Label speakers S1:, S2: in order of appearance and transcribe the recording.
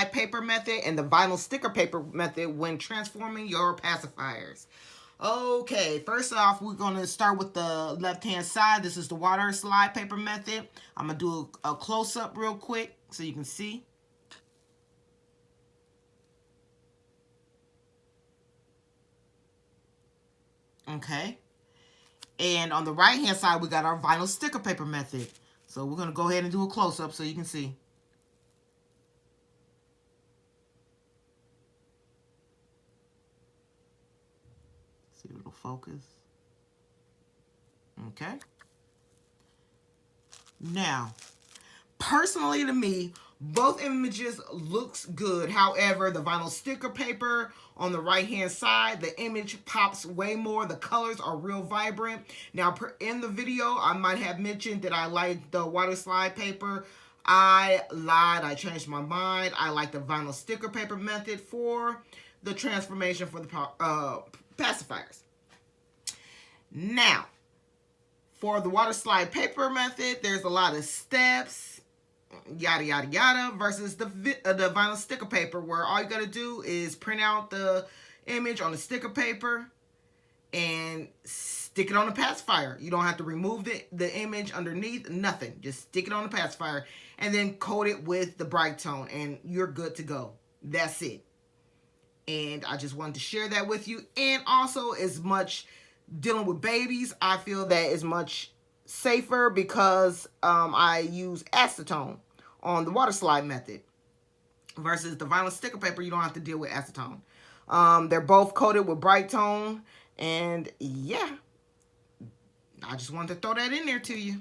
S1: slide paper method and the vinyl sticker paper method when transforming your pacifiers. Okay, first off, we're going to start with the left-hand side. This is the water slide paper method. I'm going to do a close-up real quick so you can see. Okay. And on the right-hand side, we got our vinyl sticker paper method. So we're going to go ahead and do a close-up so you can see. See if it'll focus. Okay. Now, personally to me, both images looks good. However, the vinyl sticker paper on the right hand side, the image pops way more. The colors are real vibrant. Now, in the video, I might have mentioned that I like the water slide paper. I lied. I changed my mind. I like the vinyl sticker paper method for the transformation for the pacifiers. Now, for the water slide paper method, there's a lot of steps, yada, yada, yada, versus the vinyl sticker paper, where all you got to do is print out the image on the sticker paper and stick it on the pacifier. You don't have to remove the image underneath, nothing. Just stick it on the pacifier and then coat it with the bright tone, and you're good to go. That's it. And I just wanted to share that with you. And also, as much dealing with babies, I feel that is much safer because I use acetone on the water slide method versus the vinyl sticker paper. You don't have to deal with acetone. They're both coated with bright tone, and yeah, I just wanted to throw that in there to you.